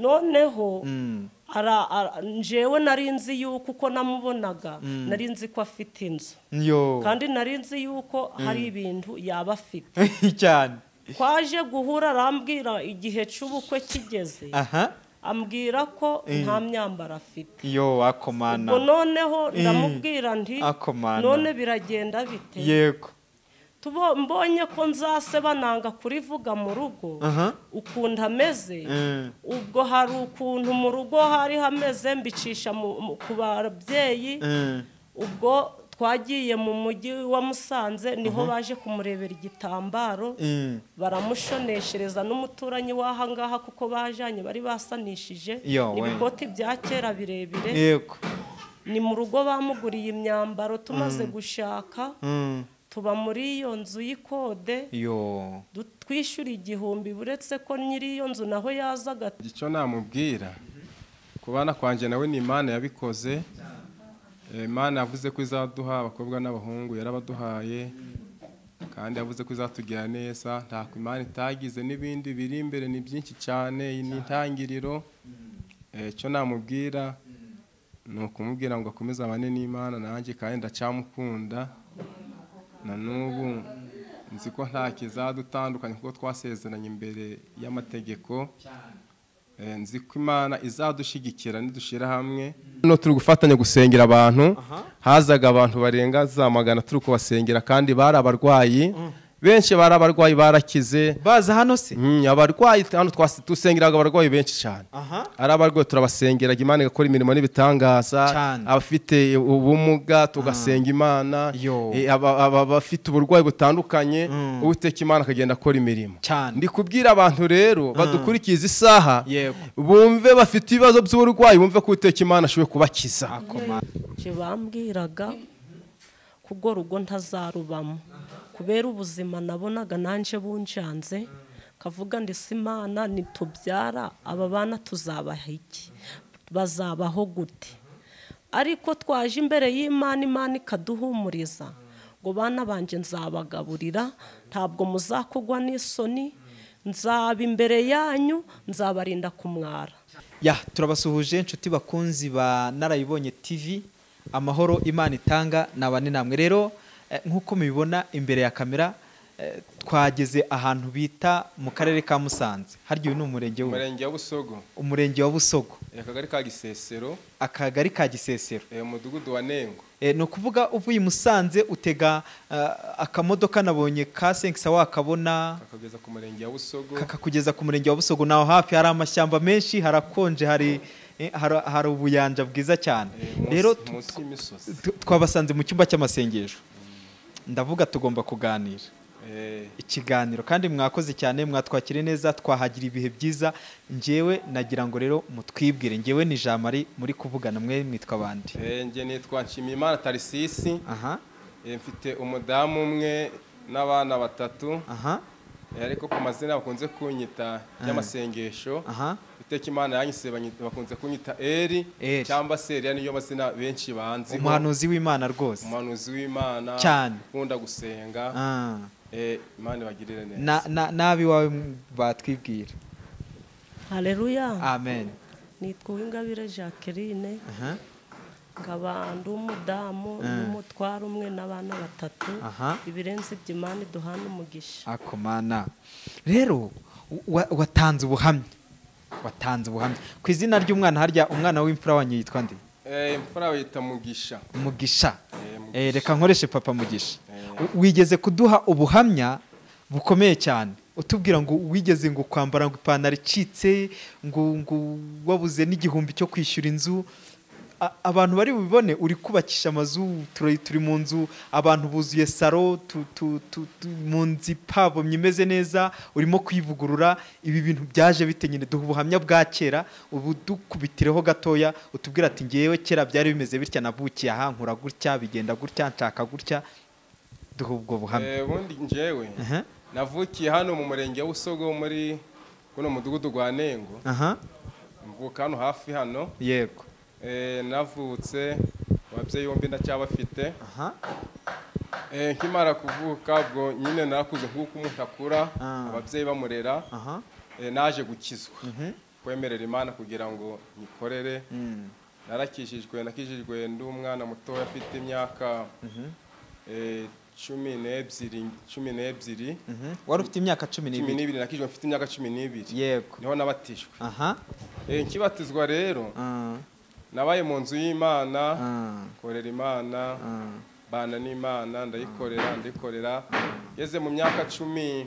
noneho njewe nari nzi yuko uko namubonaga nari nzi ko afite inzu kandi nari nzi yuko hari ibintu yaba afite cyane. twaje guhura arambwira igihe cy'ubukwe kigeze ambwira ko nta myambaro afite. Akomana. ubwo noneho ndamubwira nti none biragenda bite? Yego. mbonye ko nzaseba nanga kurivuga mu rugo ukuntu ameze. ubwo hari ukuntu mu rugo hari hameze mbicisha ku babyeyi. ubwo twagiye mu mujyi wa Musanze niho baje kumurebera igitambaro baramushoneshereza n'umuturanyi w'aha ngaha kuko bajanye bari basanishije n'ibikoti bya kera birebire. Yego. ni mu rugo bamuguriye imyambaro tumaze gushaka. tuba muri iyo nzu y'ikode twishyura 1,000 buretse ko nyiri iyo nzu naho yazaga. icyo namubwira kubana kwanje nawe ni Imana yabikoze. Imana yavuze ko izaduha abakobwa n'abahungu yarabaduhaye kandi yavuze ko izatugira neza. nta Imana itagize n'ibindi biri imbere ni byinshi cyane. iyi ni intangiriro. icyo namubwira ni ukumubwira ngo akomeze abane n'Imana nanjye kandi ndacyamukunda na n'ubu nzi ko nta kizadutandukanye kuko twasezeranye imbere y'amategeko. nzi ko Imana izadushigikira nidushira hamwe. no turi gufatanya gusengera abantu. hazaga abantu barenga za 100 turi kubasengera kandi bari abarwayi benshi bari abarwayi barakize. baza hano se abarwayi hano twasengeraga abarwayi benshi cyane. ari abarwayi turabasengera Imana igakora imirimo n'ibitangaza. abafite ubumuga tugasenga Imana. abafite uburwayi butandukanye Uwiteka Imana akagenda akora imirimo. ndi kubwira abantu rero badukurikiza isaha bumve bafite ibibazo by'uburwayi bumve ko Uwiteka Imana ashoboye kubakiza. bambwiraga kugo rugo ntazarubamo kubera ubuzima nabonaga nanje bunjanze. kavuga ndi Imana nitubyara aba bana tuzabaha iki? bazabaho gute? ariko twaje imbere y'Imana, Imana ikaduhumuriza ngo bana banje nzabagaburira, ntabwo muzakugwa n'isoni, nzaba imbere yanyu, nzabarinda kumwara. turabasuhuje inshuti bakunzi ba Narayibonye TV. amahoro Imana itanga nabane namwe. rero nk'uko mubibona imbere ya kamera twageze ahantu bita mu karere ka Musanze. haryo ni umurenge wa Busogo. umurenge wa Busogo. akagari ka Gisesero. akagari ka Gisesero. umudugudu wa Nengo. no kuvuga uvuye Musanze utega akamodoka nabonye ka Senkisa wakabona kakageza ku murenge wa Busogo. kakakugeza ku murenge wa Busogo. naho hafi hari amashyamba menshi, harakonje, hari ubuyanja bwiza cyane. rero twabasanze mu cyumba cy'amasengesho. ndavuga tugomba kuganira ikiganiro kandi mwakoze cyane, mwatwakire neza, twahagira ibihe byiza. njyewe nagira ngo rero mutwibwire. njyewe ni Jean Marie muri kuvugana, mwe mwitwa bandi? njye nitwa Nshimiyimana Tarisisi. mfite umudamu umwe n'abana 3. ariko ku mazina bakunze kunyita y'amasengesho. Uwiteka Imana yanyise bakunze kunyita Eri cyangwa se Eliya, niyo mazina benshi banzi. umuhanuzi w'Imana rwose. umuhanuzi w'Imana cyane, ukunda gusenga. Imana ibagirire neza. nabi wawe batwibwira. Haleluya. Amen. nitwa Uwingabire Jacqueline. nkaba ndi umudamu n'umutwaro umwe n'abana 3. ibirenze by'Imana duhana umugisha. akomana. rero watanze ubuhamya. ku izina ry'umwana, harya umwana w'imfura wanyu yitwa nde? imfura yita Mugisha. Mugisha. reka nkoreshe papa Mugisha. wigeze kuduha ubuhamya bukomeye cyane utubwira ngo wigeze ngo kwambara ngo ipantaro icitse, ngo wabuze n'igihumbi cyo kwishyura inzu. abantu bari bubibone uri kubakisha amazu, turi mu nzu, abantu buzuye saro, mu nzu ipavomye imeze neza, urimo kwivugurura. ibi bintu byaje bite nyine? duha ubuhamya bwa kera, ubu dukubitireho gatoya utubwira ati ngewe kera byari bimeze bitya, navukiye aha, nkura gutya, bigenda gutya, nshaka gutya. duha ubwo buhamya. ubundi ngewe navukiye hano mu murenge wa Busogo muri kuno mudugudu gwa Nengo. mvuka hano hafi hano. yego. navutse ababyeyi bombi ndacyabafite. nkimara kuvuka ubwo nyine narakuze nk'uko umuntu akura ababyeyi bamurera. naje gukizwa. kwemerera imana kugira ngo nyikorere. nakijijwe ndi umwana muto afite imyaka 12. wari ufite imyaka 12 nakijijwe mfite imyaka 12. yego niho nabatijwe. nkibatizwa rero nabaye mu nzu y'Imana, korera Imana, bana n'Imana, ndikorera yeze mu myaka 17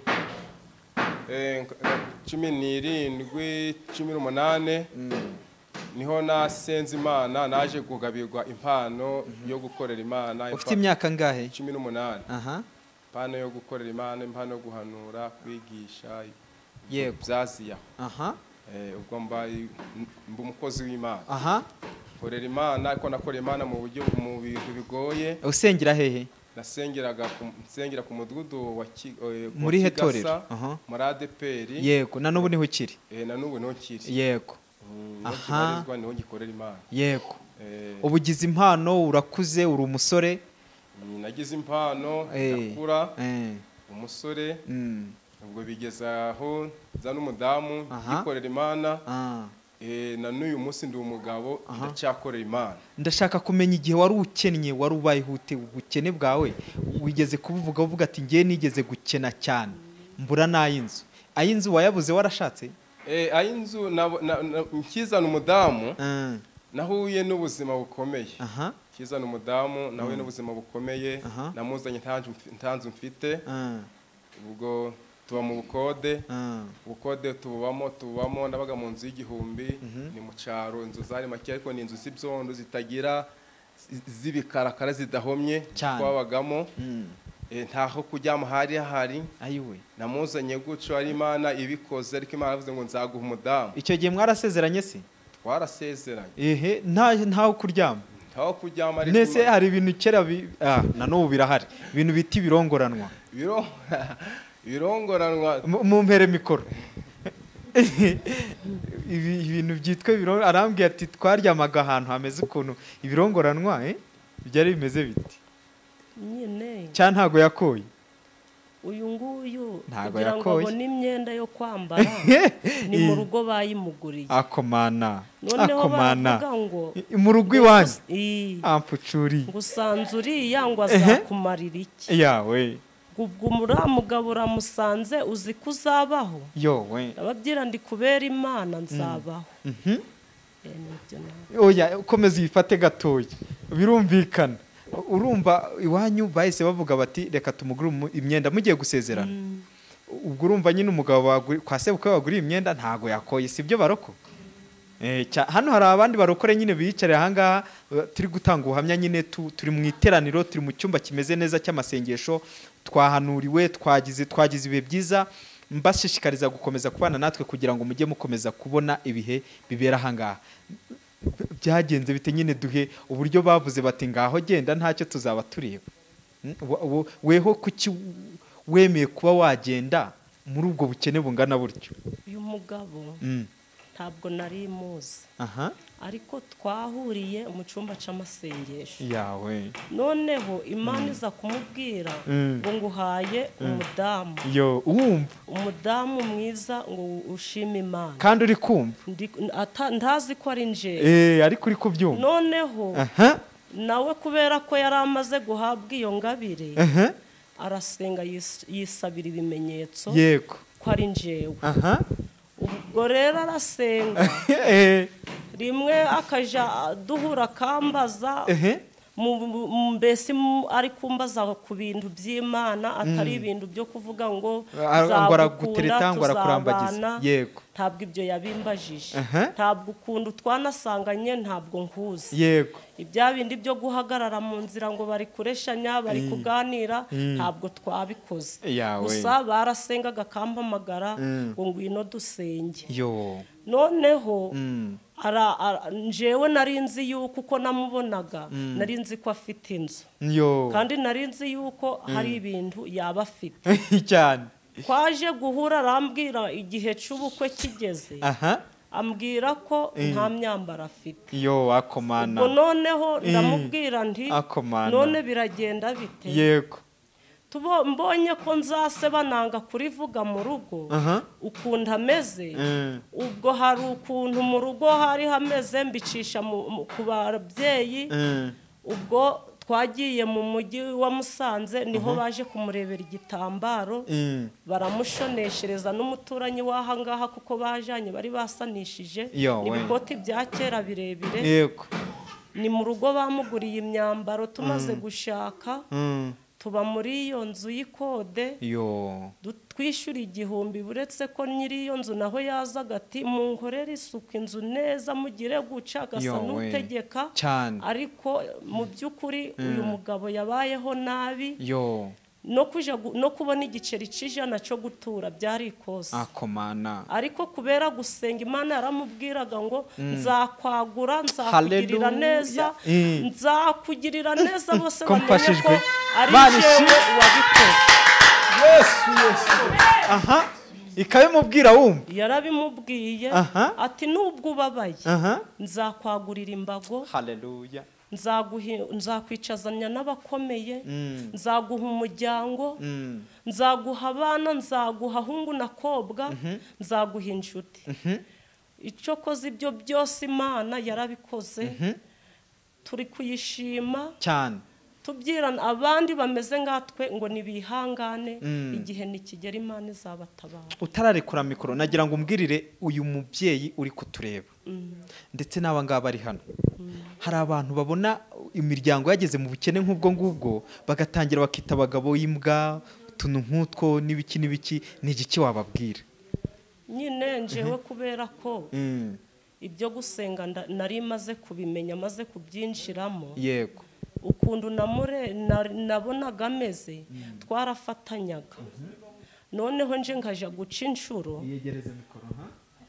niho nasenze Imana, naje kugabirwa impano yo gukorera Imana. ufite imyaka ngahe? 18. impano yo gukorera Imana, impano yo guhanura, kwigisha, yego byaziya. ubwo mba umukozi w'Imana. korera Imana, ariko nakorera Imana mu bintu bigoye. usengera hehe? nsengera ku mudugudu wa muri hetorero muri ADPR. yego na n'ubu niho ukiri? na n'ubu niho ukiri. yego niho ngikorera Imana. yego ubu ugize impano, urakuze, uri umusore? nagize impano, ndakura umusore. ubwo bigeze aho nza n'umudamu ngikorera Imana. na n'uyu munsi ndi umugabo ndacyakorera Imana. ndashaka kumenya igihe wari ukennye, wari ubayihute ubukene bwawe wigeze kubuvuga uvuga ati ngiye nigeze gukena cyane mbura n'ay'inzu. ay'inzu wayabuze warashatse? ay'inzu nkizana umudamu nahuye n'ubuzima bukomeye. nkizana umudamu nahuye n'ubuzima bukomeye. namuzanye nta nzu mfite. ubwo tuba mu bukode. ubukode tubamo nabaga mu nzu y'igihumbi. ni mu cyaro, inzu zari make ariko ni inzu z'ibyondo zitagira z'ibikarakara zidahomye twabagamo. ntaho kuryama hari hahari. ayiwe namuzanye gutyo ari Imana ibikoze, ariko Imana yavuze ngo nzaguha umudamu. icyo gihe mwarasezeranye se? twarasezeranye. ntaho kuryama? ntaho kuryama ariko nese hari ibintu kera na n'ubu birahari, ibintu biti birongoranwa. birongoranwa mu mpere mikoro ibintu byitwa birongoranwa. arambwiye ati twaryamaga ahantu hameze ukuntu ibirongoranwa. byari bimeze biti nyine cyane? ntago yakoye uyu nguyu ntago kugira ngo yakoye abone imyenda yo kwambara ni mu rugo bayimuguriye. akomana noneho baravuga ngo mu rugo iwanyu ampucuri ngo usanze uriya ngo azakumarira iki yawe. ubwo mugabo uramusanze uzi ko uzabaho? yowe ababwira ndi kubera Imana nzabaho. oya ukomeza uyifate gatoya birumvikana. urumva iwanyu bahise bavuga bati reka tumugure imyenda mugiye gusezerana. ubwo urumva nyine umugabo kwa sebukwe baguriye imyenda ntago yakoye, sibyo baroko? hano hari abandi barokore nyine biyicariye ahangaha turi gutanga ubuhamya nyine turi mu iteraniro, turi mu cyumba kimeze neza cy'amasengesho, twahanuriwe, twagize ibihe byiza. mbashishikariza gukomeza kubana natwe kugira ngo mujye mukomeza kubona ibihe bibera ahangaha. byagenze bite nyine? duhe uburyo bavuze bati ngaho genda ntacyo tuzaba tureba. weho kuki wemeye kuba wagenda muri ubwo bukene bungana buryo? uyu mugabo ntabwo nari muzi, ariko twahuriye mu cyumba cy'amasengesho yawe. noneho Imana iza kumubwira ngo nguhaye umudamu. wumva umudamu mwiza ngo ushime Imana. kandi uri kumva? ntazi ko ari nje ariko uri kubyumva. noneho nawe kubera ko yari amaze guhabwa iyo ngabire arasenga yisabira ibimenyetso yego ko ari njewe. ubwo rero arasenga rimwe akaja duhura akambaza mbese ari kumbaza ku bintu by'Imana atari ibintu byo kuvuga ngo nzagukunda tuzabana. yego ntabwo ibyo yabimbajije. ntabwo ukunda twanasanganye ntabwo nkuzi. yego ibya bindi byo guhagarara mu nzira ngo bari kureshanya bari kuganira ntabwo twabikoze. gusa barasengaga akampamagara ngo ngwino dusenge. noneho njewe nari nzi yuko uko namubonaga nari nzi ko afite inzu, kandi nari nzi yuko hari ibintu yaba afite cyane. twaje guhura arambwira igihe cy'ubukwe kigeze, ambwira ko nta myambaro afite. akomana. ubwo noneho ndamubwira nti none biragenda bite? yego mbonye ko nzase bananga kurivuga mu rugo ukuntu ameze ubwo hari ukuntu mu rugo hari hameze mbicisha ku babyeyi ubwo twagiye mu mujyi wa Musanze niho baje kumurebera igitambaro baramushoneshereza n'umuturanyi w'aha ngaha kuko bajanye bari basanishije ibikoti bya kera birebire yego ni mu rugo bamuguriye imyambaro tumaze gushaka tuba muri iyo nzu y'ikode twishyura 1,000 buretse ko nyiri iyo nzu naho yazaga ati munkorere isuku inzu neza mugire guca agasa n'utegeka ariko mu by'ukuri uyu mugabo yabayeho nabi no kubona igiceri cy'ijana cyo gutura byari ikosa ariko kubera gusenga Imana yaramubwiraga ngo nzakwagura nzakugirira neza nzakugirira neza bose bamenye ko ari jewe wabikoze ikabimubwira wumva yarabimubwiye ati nubwo ubabaye nzakwagurira imbago haleluya nzakwicazanya n'abakomeye nzaguha umuryango nzaguha abana nzaguha hungu na kobwa nzaguha inshuti icyo koze ibyo byose Imana yarabikoze turi kuyishima cyane tubyirana abandi bameze ngatwe ngo nibihangane igihe nikigera Imana izabatabara utararekura mikoro nagira ngo umbwirire uyu mubyeyi uri kutureba ndetse n'abangaba ari hano hari abantu babona imiryango yageze mu bukene nk'ubwo ngubwo bagatangira bakita abagabo y'imbwa utuntu nk'utwo n'ibiki ni igiki wababwira nyine njewe kubera ko ibyo gusenga nari maze kubimenya maze kubyinjiramo yego ukuntu nabonaga ameze twarafatanyaga noneho nje ngaja guca inshuro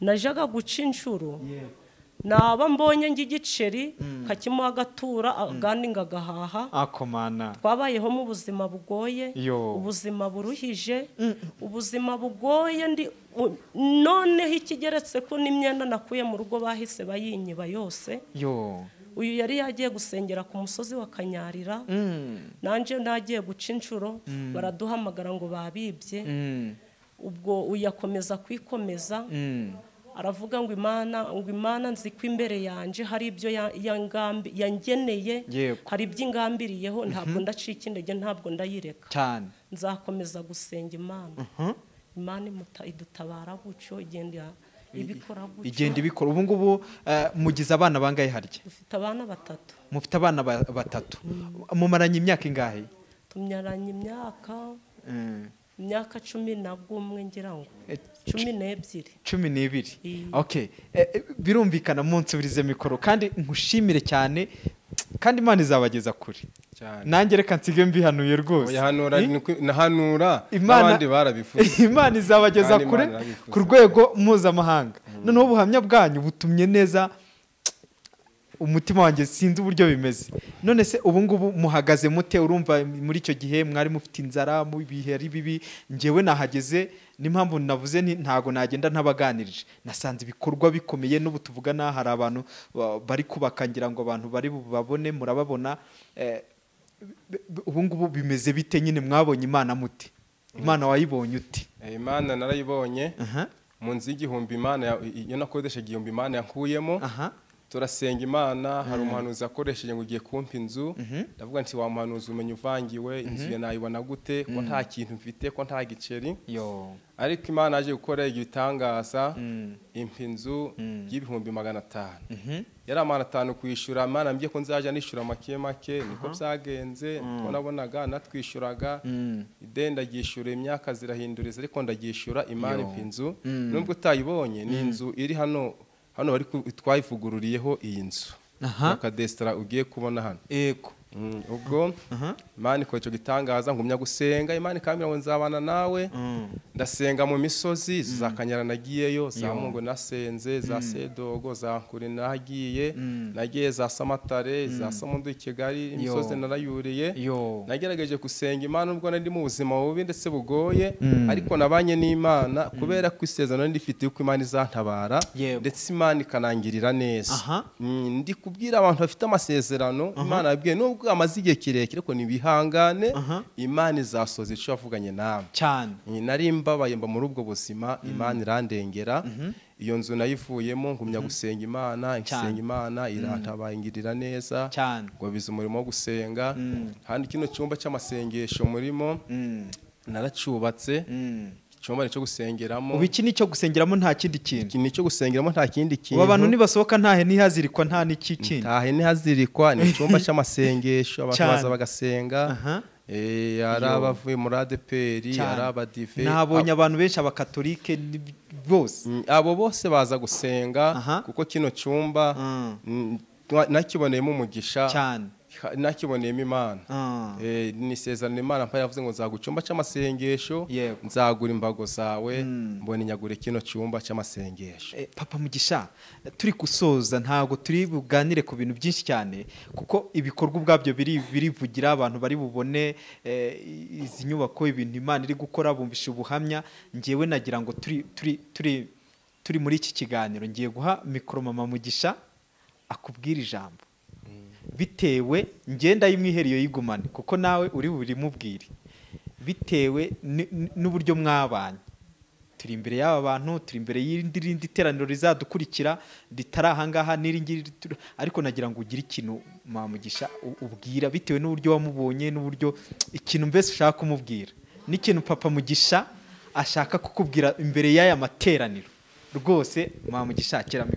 najaga guca inshuro naba mbonye ng'igiceri kakimuha agatura agandi ngagahaha twabayeho mu buzima bugoye ubuzima buruhije ubuzima bugoye noneho ikigeretse ko n'imyenda nakuye mu rugo bahise bayinyiba yose uyu yari yagiye gusengera ku musozi wa Kanyarira nanje nagiye guca inshuro baraduhamagara ngo babibye ubwo uyakomeza kwikomeza aravuga ngo Imana nzi ko imbere yanje hari ibyo yangeneye hari iby'ingambiriyeho ntabwo ndacika intege ntabwo ndayireka cyane nzakomeza gusenga Imana idutabara gucyo igenda ibikora ubu ngubu mugize abana bangahe harya dufite abana 3 mufite abana 3 mumaranye imyaka ingahe tumyaranye imyaka 11 ngira ngo 12 okay birumvikana munsubirize mikoro kandi nkushimire cyane kandi Imana izabageza kure nanjye reka nsige mbihanuye rwose nahanura n'abandi barabifuza Imana izabageza kure ku rwego mpuzamahanga noneho ubuhamya bwanyu butumye neza umutima wanjye sinzi uburyo bimeze none se ubu ngubu muhagaze mute urumva muri icyo gihe mwari mufite inzara mu bihe ari bibi ngewe nahageze n'impamvu navuze ntago nagenda ntabaganirije nasanze ibikorwa bikomeye n'ubu tuvugana hari abantu bari kubakangira ngo abantu bari babone murababona ubu ngubu bimeze bite nyine mwabonye Imana muti Imana wayibonye uti Imana narayibonye mu nzi y'igihumbi Imana iyo nakodesha igihumbi Imana yankuyemo turasenga Imana hari umuhanuzi akoresheje ngo ugiye kumpa inzu ndavuga nti wa muhanuzi umenye uvangiwe inzu ye nayibona gute ko nta kintu mfite ko nta giceri ariko Imana aje gukora igitangaza impa inzu y'ibihumbi 500 yari 500 kwishura Imana mbye ko nzaje nishura make niko byagenze ko nabonaga natwishuraga idenda gishura imyaka zirahinduriza ariko ndagishura Imana impa inzu nubwo utayibonye ni inzu iri hano bari twayivugururiyeho iyi nzu akadestra ugiye kubona hano yego ubwo Imana iko cyo gitangaza ngumya gusenga Imana ikambira ngo nzabana nawe ndasenga mu misozi za Kanyara nagiyeyo za Mungu nasenze za Sedogo za Nkuri nagiye za Samatare za Samundu i Kigali imisozi narayuriye nagerageje gusenga Imana ubwo nari mu buzima bubi ndetse bugoye ariko nabanye n'Imana kubera ko isezerano ndifite uko Imana izantabara ndetse Imana ikanangirira neza ndi kubwira abantu bafite amasezerano Imana yabwiye nubwo nubwo amaze igihe kirekire ko nibihangane Imana izasoza icyo yavuganye nawe cyane. nari mbabaye mba muri ubwo buzima Imana irandengera iyo nzu nayivuyemo ngumya gusenga Imana ngisenga Imana irantabaye ngirira neza ngo bize umurimo wo gusenga kandi kino cyumba cy'amasengesho murimo naracyubatse icyumba cyo gusengeramo. Ubu iki nicyo gusengeramo nta kindi kintu. Iki nicyo gusengeramo nta kindi kintu. Abantu nibasohoka ntahe nihazirikwa nta n'iki kintu. Ntahe nihazirikwa ni icyumba cy'amasengesho abantu baza bagasenga. Ari abavuye muri ADPR, ari abadive. Nabonye abantu benshi abakatolike bose. Abo bose baza gusenga kuko kino cyumba nakiboneyemo umugisha cyane. Nakiboneyemo Imana ni sezerano Imana mpa yavuze ngo nzagucyumba cy'amasengesho nzagura imbago zawe mbone inyagure kino cyumba cy'amasengesho. Papa Mugisha turi gusoza ntago turi buganire ku bintu byinshi cyane kuko ibikorwa ubwabyo birivugira abantu bari bubone izi nyubako ibintu Imana iri gukora bumvisha ubuhamya. Ngiyewe nagira ngo turi muri iki kiganiro ngiye guha mikoro Mama Mugisha akubwira ijambo bitewe ngenda y'imwiheriyo yigumane kuko nawe uri burimubwire bitewe n'uburyo mwabanye. Turi imbere y'aba bantu, turi imbere y'irindi teraniro rizadukurikira ritarahangaha n'iringiri, ariko nagira ngo ugire ikintu Mama Mugisha ubwira bitewe n'uburyo wamubonye n'uburyo ikintu mbese ushaka kumubwira n'ikintu Papa Mugisha ashaka kukubwira imbere y'aya materaniro rwose. Mama Mugisha akiramo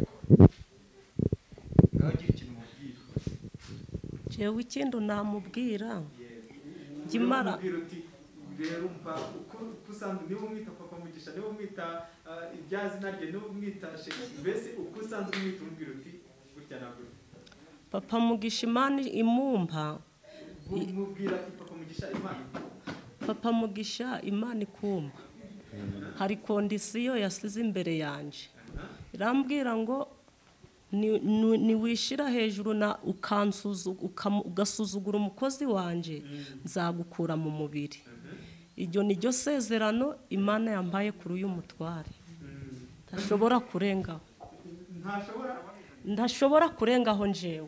jewe ikintu namubwira gimara rero umva uko usanzwe niba umwita Papa Mugisha niba umwita ibyazina rye niba umwita mbese uko usanzwe umwita umbwira uti gutya nabwo Papa Mugisha Imana imumpa umubwira Papa Mugisha Imana Papa Mugisha Imana ikumpa hari kondisiyo yasize imbere yanje irambwira ngo ni wishira hejuru na ugasuzugura umukozi wanje nzagukura mu mubiri. Iryo niryo sezerano Imana yambaye kuri uyu mutware. Ndashobora kurengaho njewe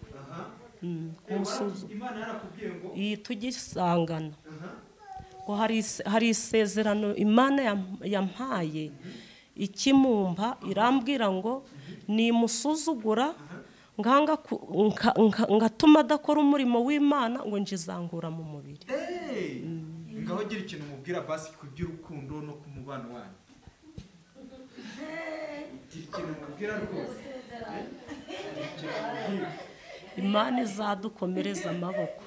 Imana yarakubwiye ngo tugisangana ngo hari isezerano Imana yampaye ikimumpa irambwira ngo nimusuzugura ngatuma adakora umurimo w'Imana ngo njizangura mu mubiri. Ngaho gira ikintu mubwira basi ku by'urukundo no ku mubano wanyu. Ikintu mubwira rwose Imana izadukomereza amaboko.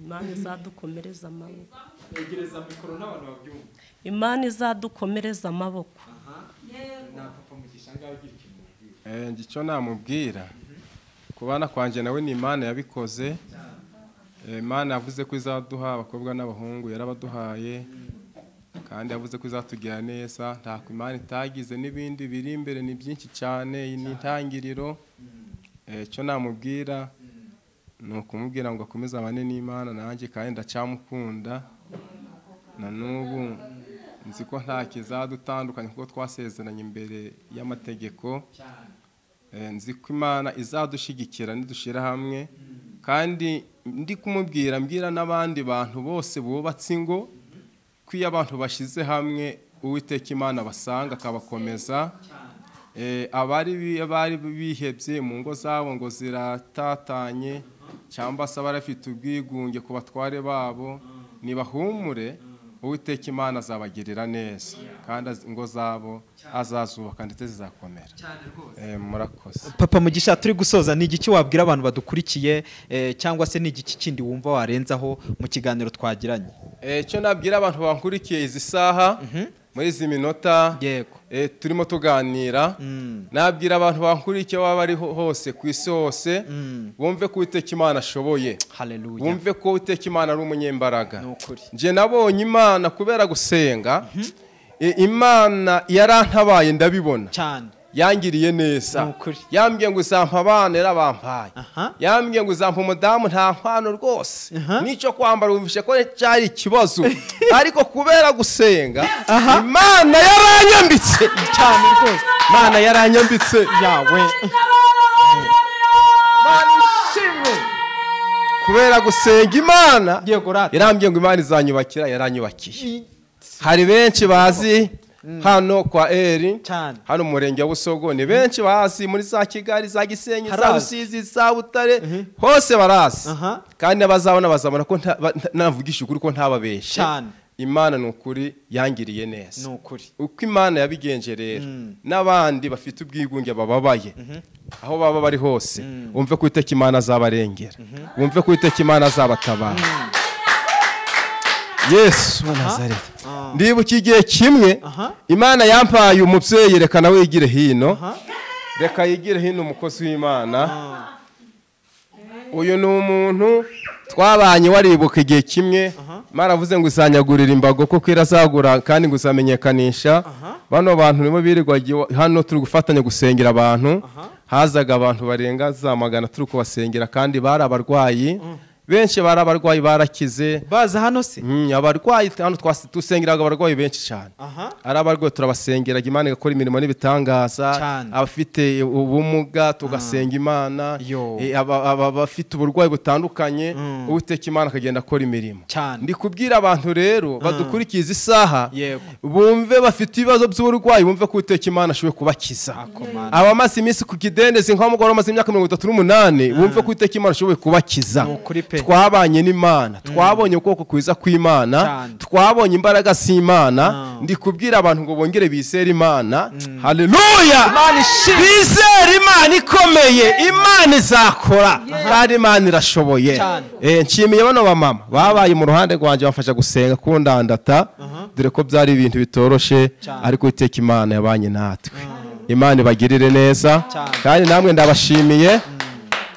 Imana izadukomereza amaboko. Egereza mikoro n'abantu babyumva. Imana izadukomereza amaboko. Na Papa Mugisha ngaho gira ikintu mubwira. Icyo namubwira kubana kwanje nawe ni Imana yabikoze. Imana yavuze ko izaduha abakobwa n'abahungu yarabaduhaye kandi yavuze ko izatugira neza. Nta Imana itagize n'ibindi biri imbere ni byinshi cyane ni intangiriro. Icyo namubwira ni ukumubwira ngo akomeze abane n'Imana nanjye kandi ndacyamukunda na n'ubu nzi ko nta kizadutandukanye kuko twasezeranye imbere y'amategeko. Nzi ko Imana izadushigikira nidushira hamwe kandi ndi kumubwira mbwira n'abandi bantu bose bubatse ingo ko iyo abantu bashize hamwe Uwiteka Imana basanga akabakomeza. Abari bihebye mu ngo zabo ngo ziratatanye cyangwa se barafite ubwigunge ku batware babo nibahumure Uwiteka Imana azabagirira neza kandi ingo zabo azazubaka ndetse zizakomera. Murakoze. Papa Mugisha turi gusoza ni igiki wabwira abantu badukurikiye cyangwa se ni igiki kindi wumva warenzaho mu kiganiro twagiranye? Icyo nabwira abantu bankurikiye izi saha muri izi minota turimo tuganira nabwira abantu bankurikiye waba bari hose ku isi hose bumve ko Uwiteka Imana ashoboye. Bumve ko Uwiteka Imana ari umunyembaraga. Nje nabonye Imana kubera gusenga Imana yarantabaye ndabibona cyane. Yangiriye neza. Yambwiye ngo uzampa abana yarabampaye. Yambwiye ngo uzampa umudamu nta nkwano rwose. Nico kwambara wumvishe ko cyari ikibazo. Ariko kubera gusenga Imana yaranyambitse cyane rwose. Imana yaranyambitse yawe. kubera gusenga Imana Yego rata. yarambwiye ngo Imana izanyubakira, yaranyubakiye. Hari benshi bazi hano kwa Eri, Cyane. hano mu murenge wa Busogo, ni benshi bazi muri za Kigali, za Gisenyi, za Harazi. Rusizi, za Butare, hose barazi. Aha. Kandi bazabona ko navugisha ukuri ko ntababeshe. Cyane. Imana ni ukuri yangiriye neza. Ni ukuri. Uko Imana yabigenje rero, n'abandi bafite ubwigunge bababaye, aho baba bari hose, wumve ko Uwiteka Imana azabarengera, wumve ko Uwiteka Imana azabatabara. Yesu wa Nazareti. Ndibuka igihe kimwe Imana yampaye umubyeyi, reka nawe yigire hino, reka yigire hino umukozi w'Imana. Uyu ni umuntu twabanye, waribuka igihe kimwe Imana avuze ngo uzanyagurira imbago kuko irazagura kandi ngo uzamenyekanisha. Bano bantu nibo birirwa hano turi gufatanya gusengera abantu. Hazaga abantu barenga za 100 turi kubasengera, kandi bari abarwayi benshi, bari abarwayi barakize. Baza hano se? Abarwayi hano dusengeraga abarwayi benshi cyane. Ari abarwayi turabasengeraga, Imana igakora imirimo n'ibitangaza. Abafite ubumuga tugasenga Imana, abafite uburwayi butandukanye Uwiteka Imana akagenda akora imirimo. Ndi kubwira abantu rero badukurikiza isaha, bumve bafite ibibazo by'uburwayi, bumve ko Uwiteka Imana ashoboye kubakiza. Abamaze iminsi ku kidendezi nk'umugore wamaze imyaka 38, bumve ko Uwiteka Imana ashoboye kubakiza. Twabanye n'Imana, twabonye ukuboko kwiza kw'Imana, twabonye imbaraga z'Imana. Ndi kubwira abantu ngo bongere bizere Imana. Haleluya! Bizere Imana ikomeye, Imana izakora kandi Imana irashoboye. Nshimiye bano bamama babaye mu ruhande rwanje, bafasha gusenga kundandata, dore ko byari ibintu bitoroshe, ariko Uwiteka Imana yabanye natwe. Imana ibagirire neza, kandi namwe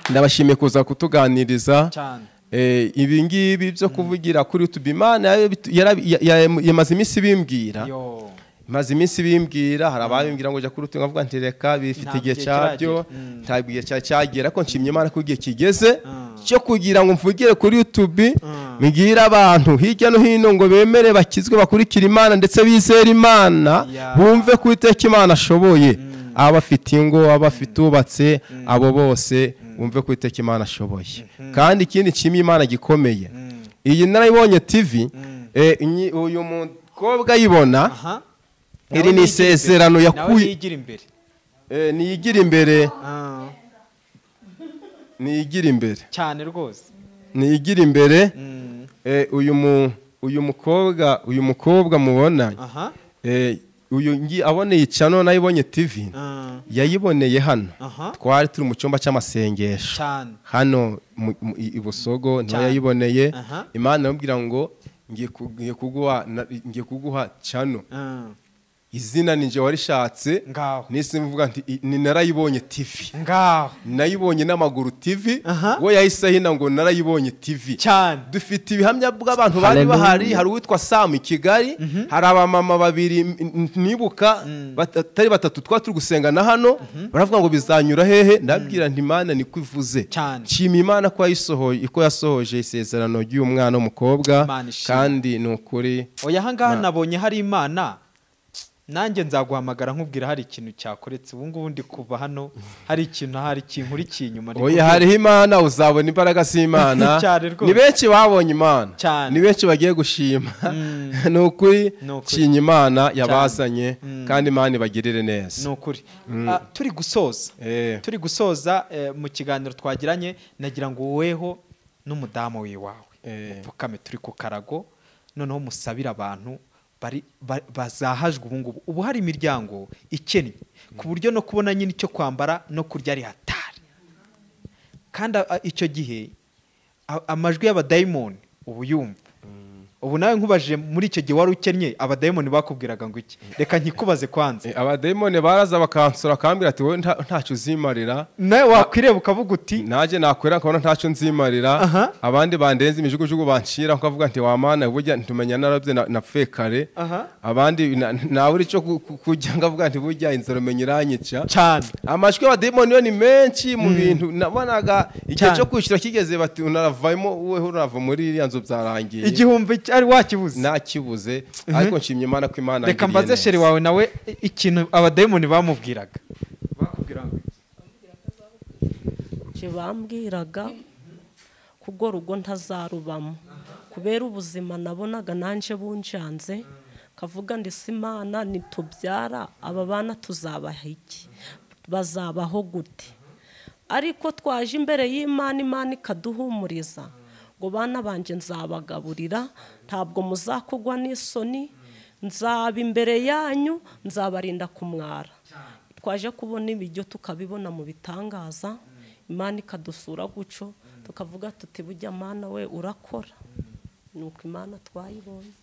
ndabashimiye kuza kutuganiriza. Ibi ngibi byo kuvugira kuri YouTube, Imana yamaze iminsi bimbwira, hari ababimbwira ngo jya kuri YouTube, ngavuga nti reka bifite igihe cyabyo, ntabwo igihe cyagera. Ariko nshimye Imana ko igihe kigeze cyo kugira ngo mvugire kuri YouTube, mbwira abantu hirya no hino ngo bemere bakizwe, bakurikira Imana ndetse bizere Imana, bumve ko Uwiteka Imana ashoboye. Abafite ingo, abafite ubatse, abo bose bumve ko Uwiteka Imana ashoboye. Kandi ikindi nshimye Imana gikomeye, iyi narayibonye TV, uyu mukobwa ayibona, iri ni isezerano yakuye. Niyigira imbere cyane rwose, niyigira imbere. Uyu mukobwa mubona, aboneye icano, nayibonye TV, yayiboneye hano. Twari turi mu cyumba cy'amasengesho hano i Busogo, niho yayiboneye. Imana iramubwira ngo ngiye kuguha cano, izina ninje warishatse. Nise mvuga nti ni narayibonye TV, nayibonye n'amaguru TV. We yahise hina ngo narayibonye TV. Dufite ibihamya bw'abantu bari bahari, hari uwitwa Sam i Kigali, hari abamama babiri nibuka, batari batatu twa turi gusenga na hano, baravuga ngo bizanyura hehe. Ndabwira nti Imana ni kwivuze. Nshima Imana ko yasohoje isezerano ry'uyu mwana w'umukobwa, kandi ni ukuri. Oya hangaha nabonye hari Imana, nanjye nzaguhamagara nkubwira hari ikintu cyakoretse. Ubu ngubu ndi kuva hano, hari ikintu kinkurikiye inyuma. Oya hariho Imana, uzabona imbaraga z'Imana. Ni benshi babonye Imana, ni benshi bagiye gushima. Ni ukuri nshimye Imana yabazanye, kandi Imana ibagirire neza. Ni ukuri. Turi gusoza mu kiganiro twagiranye, nagira ngo woweho n'umudamu wiwawe upfukame, turi ku karago, noneho musabira abantu bazahajwe. Ubu hari imiryango ikennye ku buryo no kubona nyine icyo kwambara no kurya ari hatari, kandi icyo gihe amajwi y'abadayimoni ubu yumva. Ubu nawe nkubajije muri icyo gihe wari ukennye, abadayimoni bakubwiraga ngo iki? Reka nkikubaze kwanza. Abadayimoni baraza bakansura, akambwira ati wowe ntacyo uzimarira. Nawe wakwireba ukavuga uti naje nakwera nkabona ntacyo nzimarira. Abandi bandenze imijugujugu bancira, ukavuga nti wa Mana burya ntumenya narabye napfuye kare. Abandi nawe uri cyo kujya, ngavuga nti burya inzara umenya iranyica cyane. Amajwi y'abadayimoni yo ni menshi mu bintu. Nabonaga igihe cyo kwishyura kigeze, bati unaravamo, wowe urava muri iriya nzu byarangiye. Igihumbi ari wakibuze? Nakibuze, ariko nshimye Imana ko Imana. Reka mbaze sheri wawe nawe ikintu abadayimoni bamubwiraga. Bakubwiraga bambwiraga kugo rugo ntazarubamo kubera ubuzima nabonaga nanje bunjanze kavuga ndi Imana nitubyara aba bana tuzabaha iki bazabaho gute ariko twaje imbere y'Imana Imana ikaduhumuriza ngo bana banje nzabagaburira ntabwo muzakugwa n'isoni nzaba imbere yanyu nzabarinda kumwara twaje kubona ibiryo tukabibona mu bitangaza Imana ikadusura guco tukavuga tuti bujya Mana we urakora nuko Imana twayibonye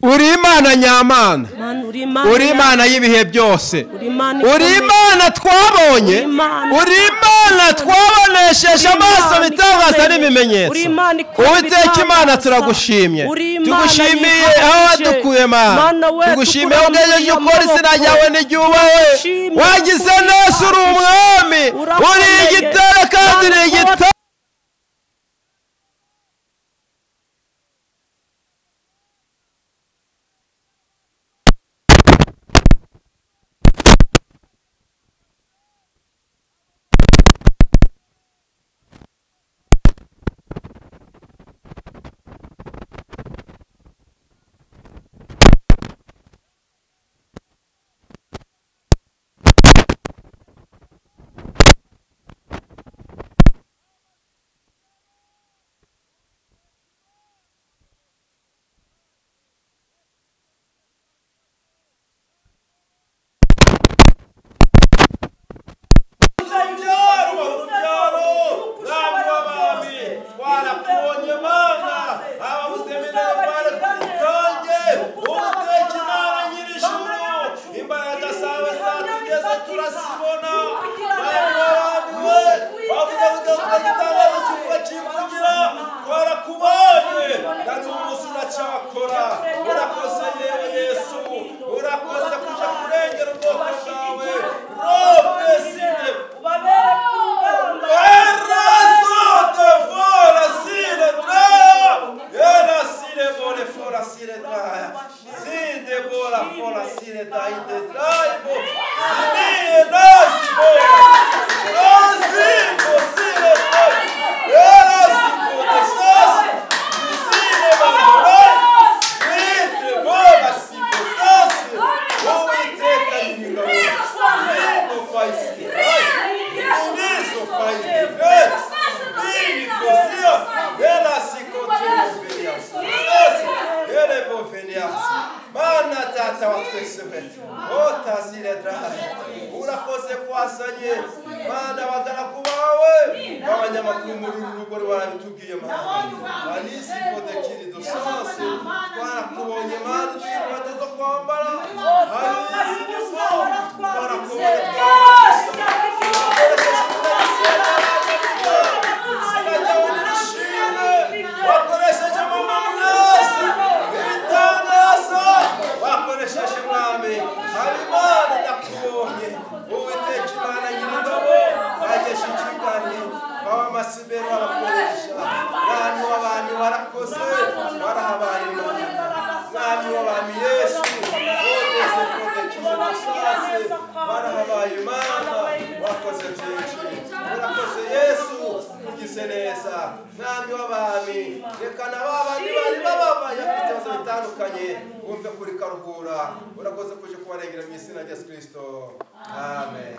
uri Imana nyamana uri Imana y'ibihe byose uri Imana twabonye uri Imana twabonesheje amaso bitangaza n'ibimenyetso Uwiteka Imana turagushimye tugushimiye aho wadukuye Mana tugushimiye ugejeje ukora izina ryawe n'iryubahwe wagize neza uri umwami uri igitare kandi uri igitare urakoze kuje kubarengera mu izina rya Yesu Kristo amen.